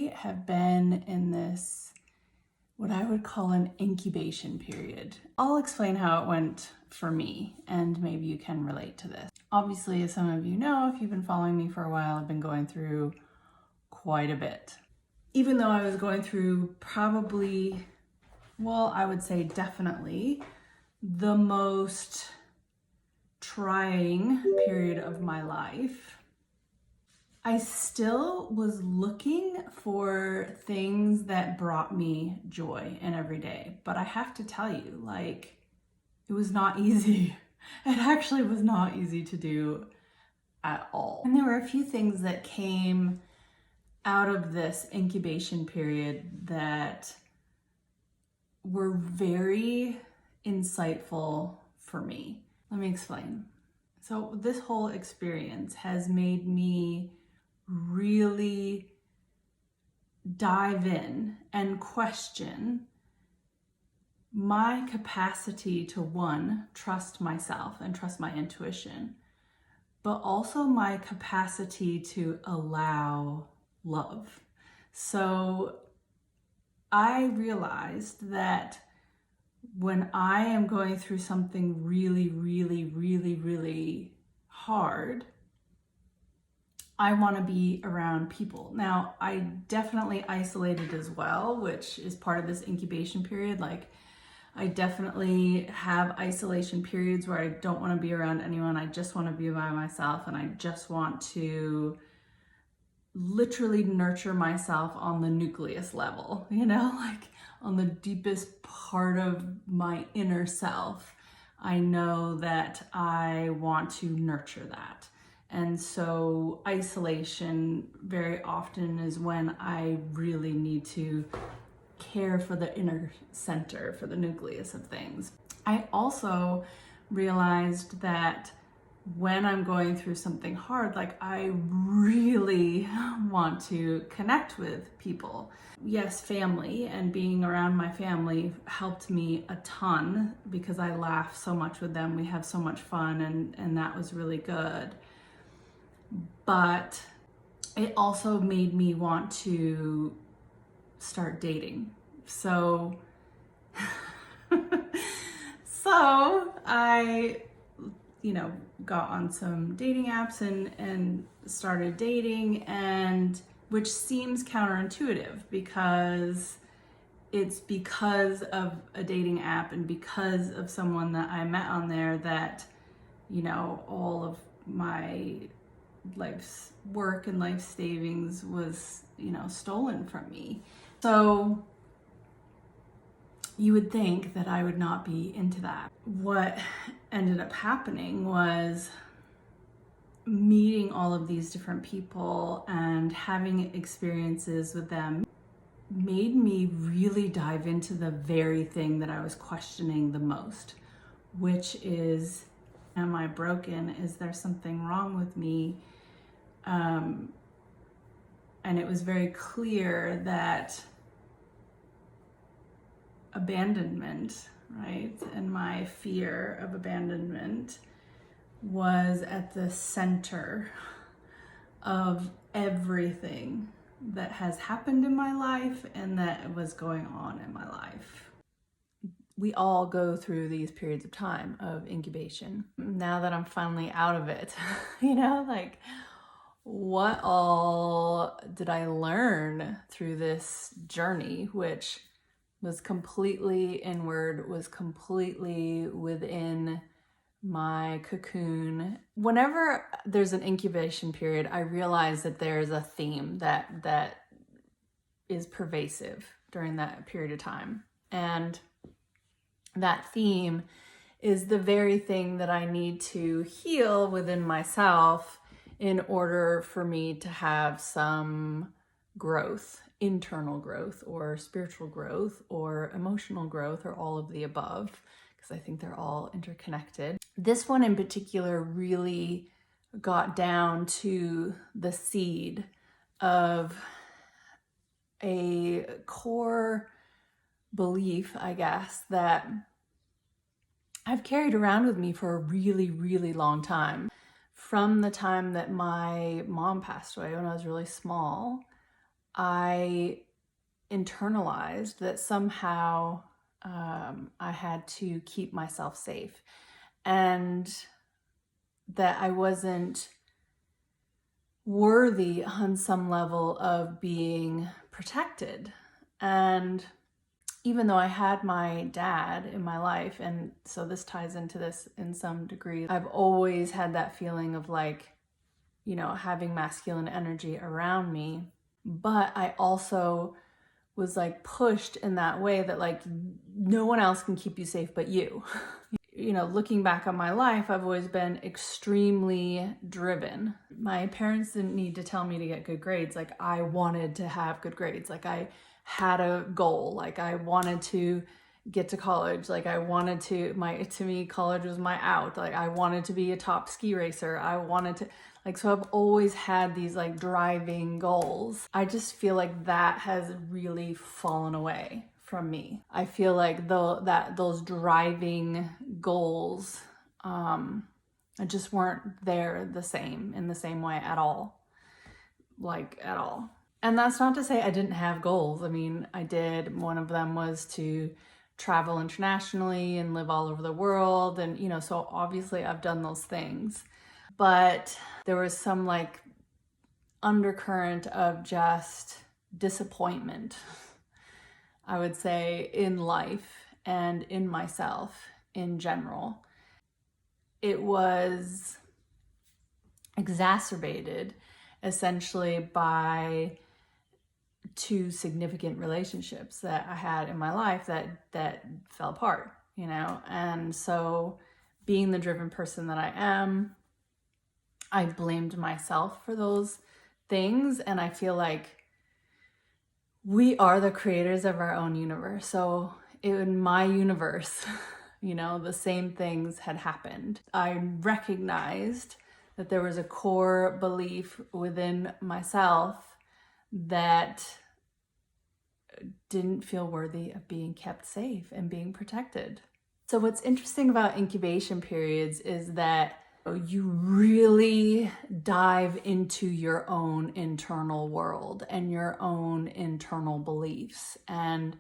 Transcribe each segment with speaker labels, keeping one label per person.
Speaker 1: I have been in this, what I would call an incubation period. I'll explain how it went for me, and maybe you can relate to this. Obviously, as some of you know, if you've been following me for a while, I've been going through quite a bit. Even though I was going through probably, well, I would say definitely the most trying period of my life, I still was looking for things that brought me joy in every day. But I have to tell you, like, it was not easy. It actually was not easy to do at all. And there were a few things that came out of this incubation period that were very insightful for me. Let me explain. So this whole experience has made me really dive in and question my capacity to, one, trust myself and trust my intuition, but also my capacity to allow love. So I realized that when I am going through something really, really, really, really hard, I want to be around people. Now, I definitely isolated as well, which is part of this incubation period. Like, I definitely have isolation periods where I don't want to be around anyone. I just want to be by myself, and I just want to literally nurture myself on the nucleus level, like on the deepest part of my inner self. I know that I want to nurture that. And so isolation very often is when I really need to care for the inner center, for the nucleus of things. I also realized that when I'm going through something hard, like, I really want to connect with people. Yes, family, and being around my family helped me a ton because I laugh so much with them. We have so much fun, and that was really good. But it also made me want to start dating. So I, got on some dating apps and started dating, and which seems counterintuitive because it's because of a dating app and because of someone that I met on there that, all of my life's work and life savings was, stolen from me. So you would think that I would not be into that. What ended up happening was meeting all of these different people and having experiences with them made me really dive into the very thing that I was questioning the most, which is, am I broken? Is there something wrong with me? And it was very clear that abandonment, right, and my fear of abandonment was at the center of everything that has happened in my life and that was going on in my life. We all go through these periods of time of incubation. Now that I'm finally out of it, like, what all did I learn through this journey, which was completely inward, was completely within my cocoon. Whenever there's an incubation period, I realize that there's a theme that is pervasive during that period of time. And that theme is the very thing that I need to heal within myself in order for me to have some growth, internal growth or spiritual growth or emotional growth or all of the above, because I think they're all interconnected. This one in particular really got down to the seed of a core belief, I guess, that I've carried around with me for a really, really long time. From the time that my mom passed away when I was really small, I internalized that somehow I had to keep myself safe, and that I wasn't worthy on some level of being protected. And even though I had my dad in my life, and so this ties into this in some degree, I've always had that feeling of like, having masculine energy around me. But I also was like pushed in that way that like no one else can keep you safe but you. Looking back on my life, I've always been extremely driven. My parents didn't need to tell me to get good grades. Like, I wanted to have good grades. Like, I had a goal. Like, I wanted to get to college. Like, I wanted to me, college was my out. Like, I wanted to be a top ski racer. I wanted to, so I've always had these like driving goals. I just feel like that has really fallen away from me. I feel like those driving goals just weren't there in the same way at all. At all. And that's not to say I didn't have goals. I mean, I did. One of them was to travel internationally and live all over the world. And, so obviously I've done those things. But there was some like undercurrent of just disappointment, I would say, in life and in myself in general. It was exacerbated essentially by two significant relationships that I had in my life that fell apart, And so, being the driven person that I am, I blamed myself for those things, and I feel like we are the creators of our own universe. So in my universe, the same things had happened. I recognized that there was a core belief within myself that didn't feel worthy of being kept safe and being protected. So what's interesting about incubation periods is that you really dive into your own internal world and your own internal beliefs. And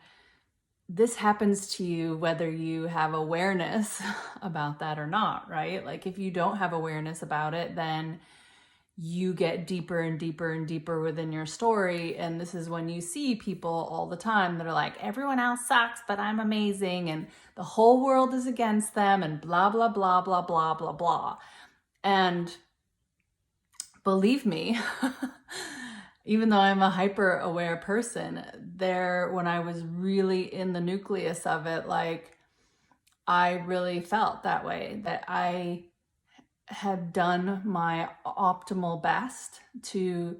Speaker 1: this happens to you whether you have awareness about that or not, right? Like, if you don't have awareness about it, then you get deeper and deeper and deeper within your story. And this is when you see people all the time that are like, everyone else sucks, but I'm amazing. And the whole world is against them and blah, blah, blah, blah, blah, blah, blah. And believe me, even though I'm a hyper aware person, when I was really in the nucleus of it, like, I really felt that way, that I had done my optimal best to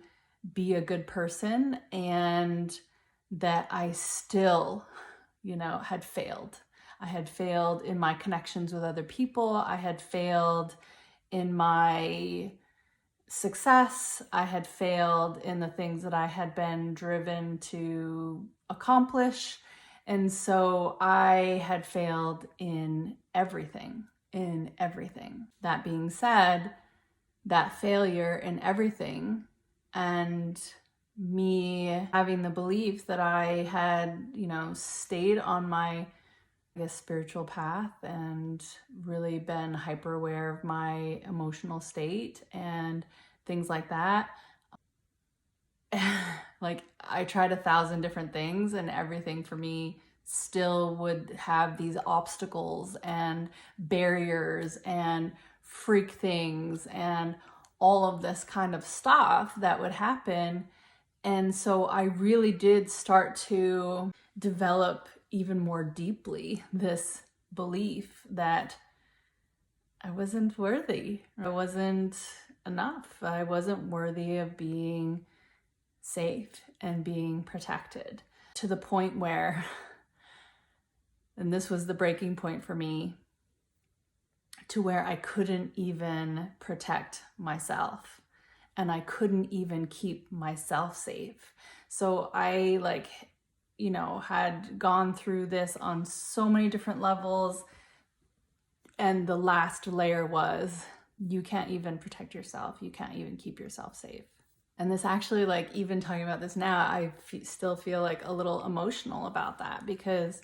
Speaker 1: be a good person, and that I still, had failed. I had failed in my connections with other people. I had failed in my success. I had failed in the things that I had been driven to accomplish. And so I had failed in everything. That being said, that failure in everything and me having the belief that I had, stayed on my spiritual path and really been hyper aware of my emotional state and things like that. Like, I tried 1,000 different things, and everything for me still would have these obstacles and barriers and freak things and all of this kind of stuff that would happen. And so I really did start to develop even more deeply this belief that I wasn't worthy. I wasn't enough. I wasn't worthy of being safe and being protected, to the point where, and this was the breaking point for me, to where I couldn't even protect myself and I couldn't even keep myself safe. So I had gone through this on so many different levels. And the last layer was, you can't even protect yourself. You can't even keep yourself safe. And this actually, like, even talking about this now, I still feel like a little emotional about that, because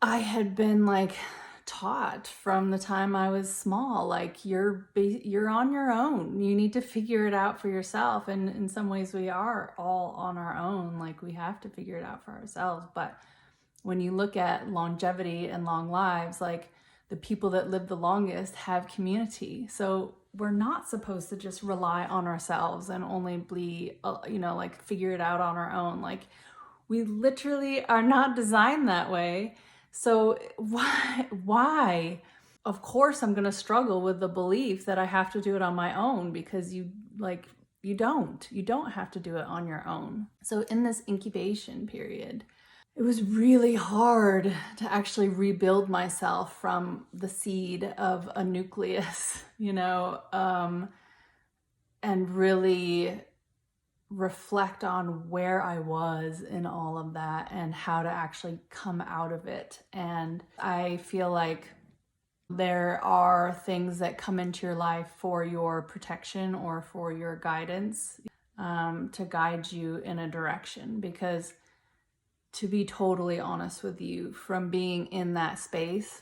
Speaker 1: I had been like taught from the time I was small, like, you're on your own. You need to figure it out for yourself. And in some ways we are all on our own. Like, we have to figure it out for ourselves. But when you look at longevity and long lives, like, the people that live the longest have community. So we're not supposed to just rely on ourselves and only be, like, figure it out on our own. Like, we literally are not designed that way. So why? Of course, I'm going to struggle with the belief that I have to do it on my own, because you don't have to do it on your own. So in this incubation period, it was really hard to actually rebuild myself from the seed of a nucleus, and really reflect on where I was in all of that and how to actually come out of it. And I feel like there are things that come into your life for your protection or for your guidance, to guide you in a direction. Because, to be totally honest with you, from being in that space,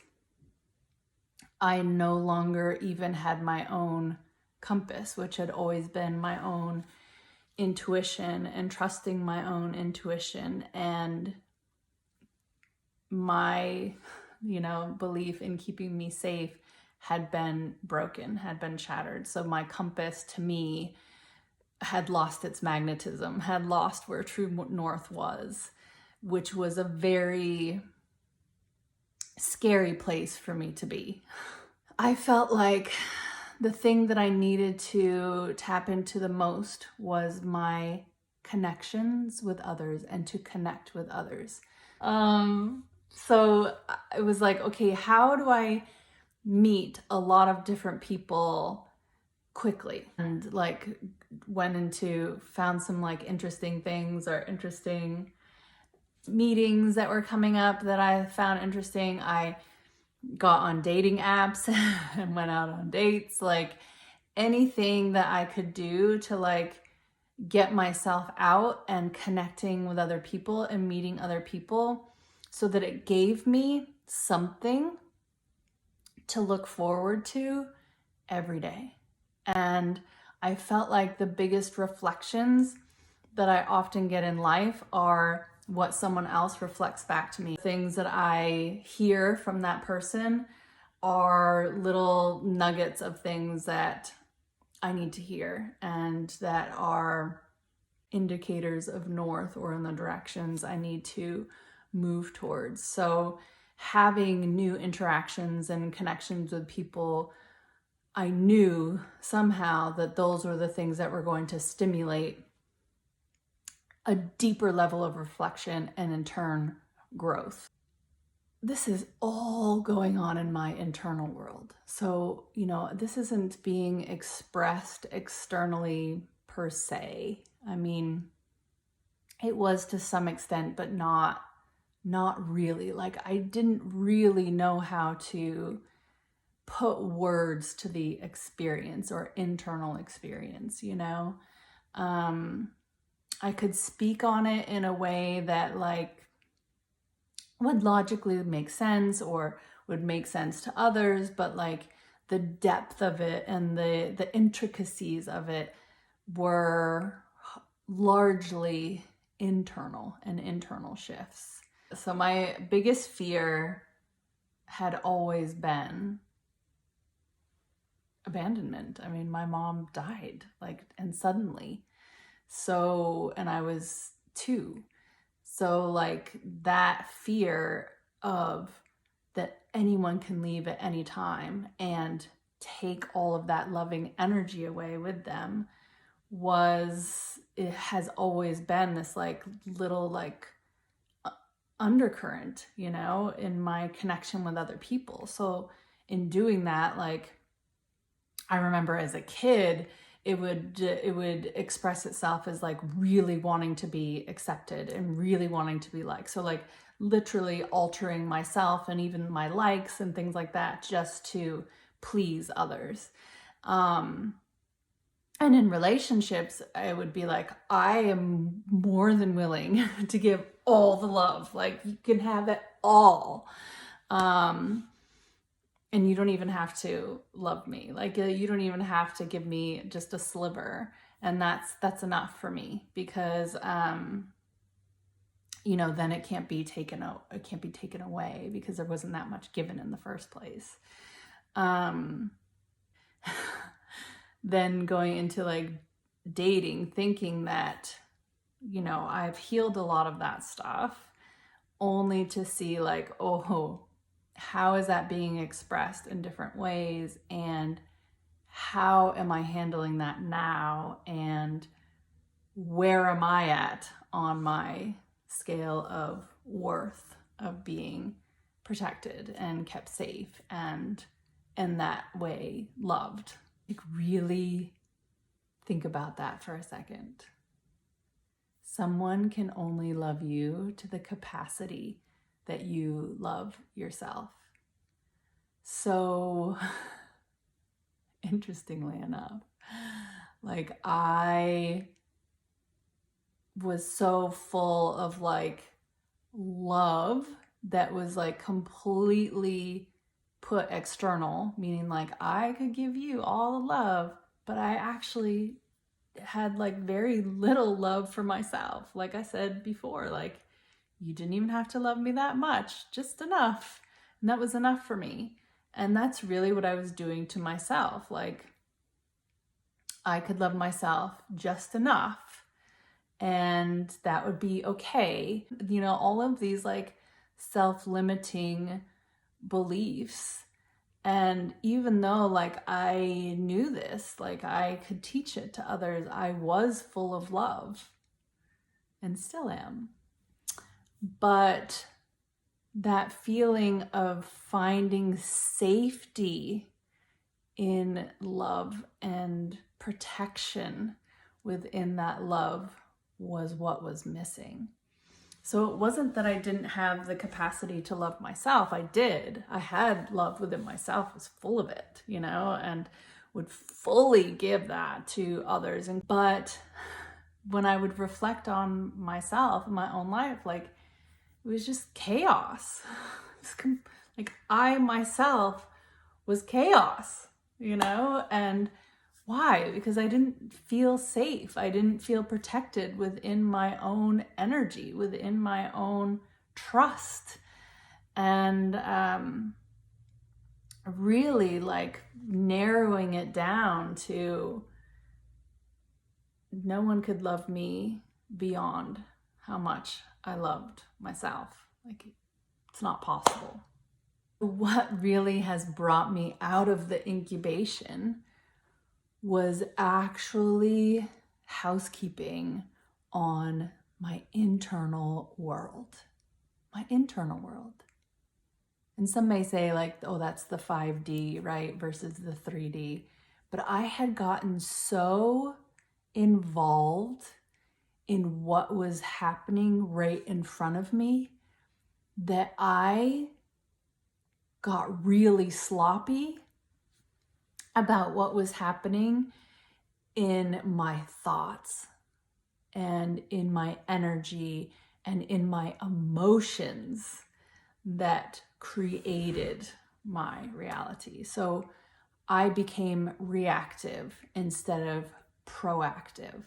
Speaker 1: I no longer even had my own compass, which had always been my own intuition and trusting my own intuition. And my, belief in keeping me safe had been broken, had been shattered. So my compass, to me, had lost its magnetism, had lost where true north was, which was a very scary place for me to be. I felt like the thing that I needed to tap into the most was my connections with others and to connect with others. So it was like, okay, how do I meet a lot of different people quickly? And like found some like interesting things or interesting meetings that were coming up that I found interesting. I got on dating apps and went out on dates, like anything that I could do to like get myself out and connecting with other people and meeting other people, so that it gave me something to look forward to every day. And I felt like the biggest reflections that I often get in life are what someone else reflects back to me. Things that I hear from that person are little nuggets of things that I need to hear, and that are indicators of north or in the directions I need to move towards. So having new interactions and connections with people, I knew somehow that those were the things that were going to stimulate a deeper level of reflection and in turn growth. This is all going on in my internal world. So, this isn't being expressed externally per se. I mean, it was to some extent, but not really. Like, I didn't really know how to put words to the experience or internal experience, I could speak on it in a way that like would logically make sense or would make sense to others, but like the depth of it and the intricacies of it were largely internal and internal shifts. So my biggest fear had always been abandonment. I mean, my mom died and suddenly. So, and I was 2. So like that fear of that anyone can leave at any time and take all of that loving energy away with them it has always been this like little like undercurrent, in my connection with other people. So in doing that, like I remember as a kid, it would express itself as like really wanting to be accepted and really wanting to be liked. So like literally altering myself and even my likes and things like that just to please others. And And in relationships, I would be like, I am more than willing to give all the love. Like, you can have it all. And you don't even have to love me. Like, you don't even have to give me just a sliver. And that's enough for me, because, you know, then it can't be taken away, because there wasn't that much given in the first place. Then going into like dating, thinking that, you know, I've healed a lot of that stuff, only to see like, oh, how is that being expressed in different ways, and how am I handling that now, and where am I at on my scale of worth, of being protected and kept safe, and in that way loved. Like, really think about that for a second. Someone can only love you to the capacity that you love yourself. So, interestingly enough, like, I was so full of like love that was like completely put external, meaning like I could give you all the love, but I actually had like very little love for myself. Like I said before, like, you didn't even have to love me that much, just enough. And that was enough for me. And that's really what I was doing to myself. Like, I could love myself just enough, and that would be okay. You know, all of these like self-limiting beliefs. And even though like I knew this, like I could teach it to others, I was full of love and still am. But that feeling of finding safety in love and protection within that love was what was missing. So it wasn't that I didn't have the capacity to love myself. I did. I had love within myself, was full of it, you know, and would fully give that to others. But when I would reflect on myself and my own life, like, it was just chaos. Like, I myself was chaos, you know? And why? Because I didn't feel safe. I didn't feel protected within my own energy, within my own trust. And really like narrowing it down to, no one could love me beyond how much I loved myself. Like, it's not possible. What really has brought me out of the incubation was actually housekeeping on my internal world. My internal world. And some may say like, oh, that's the 5D, right? Versus the 3D. But I had gotten so involved in what was happening right in front of me that I got really sloppy about what was happening in my thoughts and in my energy and in my emotions that created my reality. So I became reactive instead of proactive.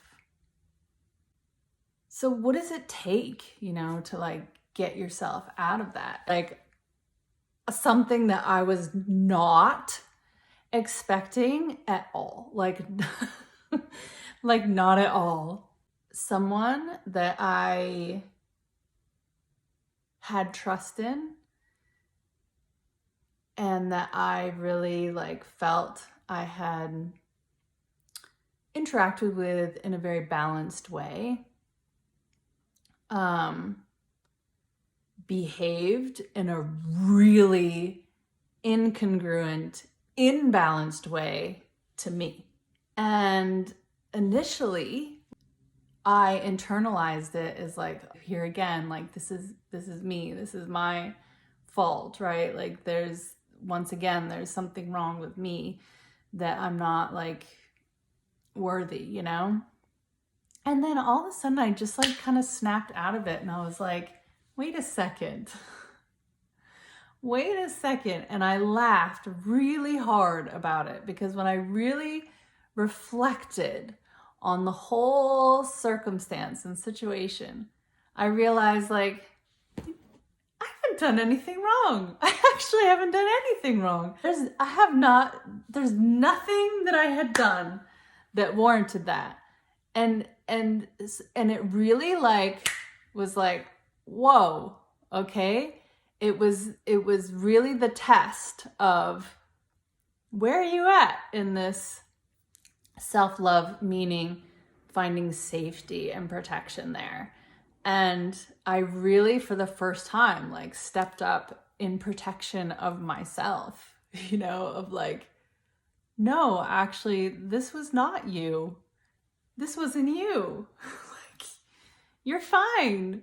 Speaker 1: So what does it take, you know, to like get yourself out of that? Like, something that I was not expecting at all, like like not at all. Someone that I had trust in and that I really like felt I had interacted with in a very balanced way, behaved in a really incongruent, imbalanced way to me. And initially I internalized it as like, here again, like this is me, this is my fault, right? Like there's something wrong with me, that I'm not like worthy, you know? And then all of a sudden I just like kind of snapped out of it and I was like, wait a second. Wait a second. And I laughed really hard about it, because when I really reflected on the whole circumstance and situation, I realized, like, I haven't done anything wrong. I actually haven't done anything wrong. There's nothing that I had done that warranted that. And it really like was like, whoa, okay. It was really the test of where are you at in this self-love, meaning finding safety and protection there. And I really, for the first time, like stepped up in protection of myself, you know, of like, no, actually, this was not you. This wasn't you. Like, you're fine.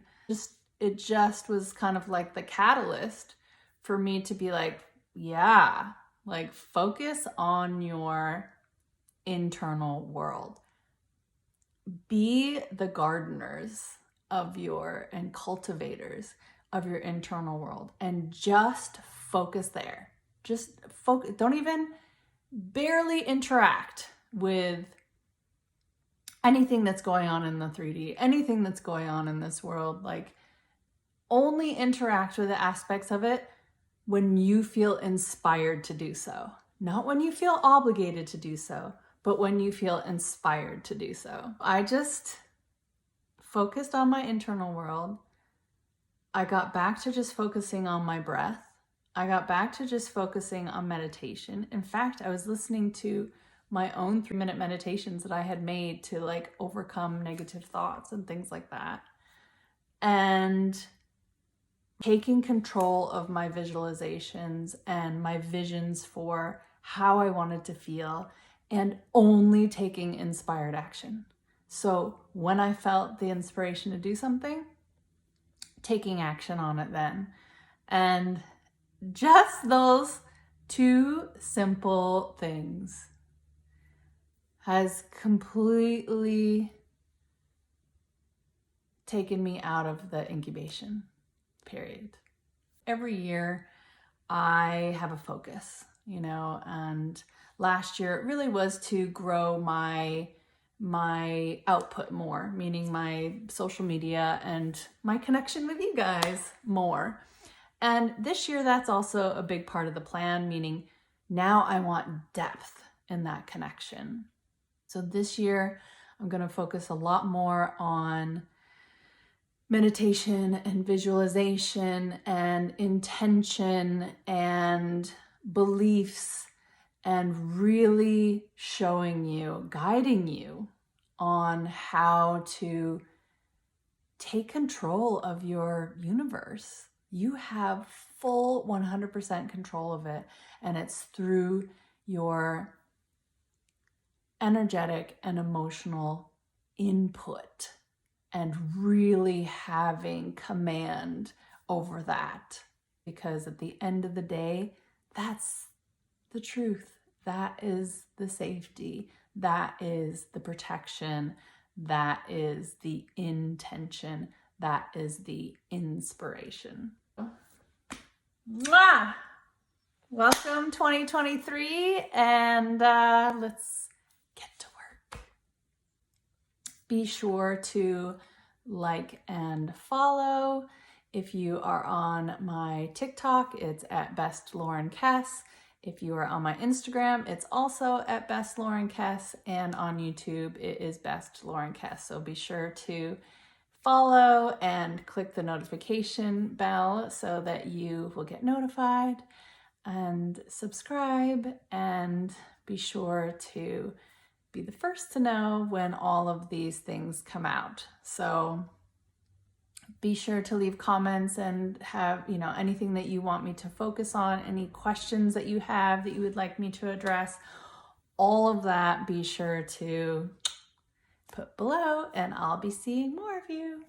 Speaker 1: It just was kind of like the catalyst for me to be like, yeah, like focus on your internal world. Be the gardeners of and cultivators of your internal world, and just focus there. Just focus. Don't even barely interact with anything that's going on in the 3D, anything that's going on in this world. Like, only interact with the aspects of it when you feel inspired to do so. Not when you feel obligated to do so, but when you feel inspired to do so. I just focused on my internal world. I got back to just focusing on my breath. I got back to just focusing on meditation. In fact, I was listening to my own 3-minute meditations that I had made to like overcome negative thoughts and things like that. And taking control of my visualizations and my visions for how I wanted to feel, and only taking inspired action. So when I felt the inspiration to do something, taking action on it then. And just those 2 simple things has completely taken me out of the incubation period. Every year I have a focus, you know, and last year it really was to grow my output more, meaning my social media and my connection with you guys more. And this year that's also a big part of the plan, meaning now I want depth in that connection. So this year I'm going to focus a lot more on meditation and visualization and intention and beliefs, and really showing you, guiding you on how to take control of your universe. You have full 100% control of it, and it's through your energetic and emotional input, and really having command over that. Because at the end of the day, that's the truth. That is the safety. That is the protection. That is the intention. That is the inspiration. Mwah! Welcome 2023, and let's get to work. Be sure to like and follow. If you are on my TikTok, it's at Best Lauren Kess. If you are on my Instagram, it's also at Best Lauren Kess, and on YouTube, it is Best Lauren Kess. So be sure to follow and click the notification bell so that you will get notified, and subscribe, and be sure to be the first to know when all of these things come out. So be sure to leave comments and have, you know, anything that you want me to focus on, any questions that you have that you would like me to address, all of that, be sure to put below, and I'll be seeing more of you.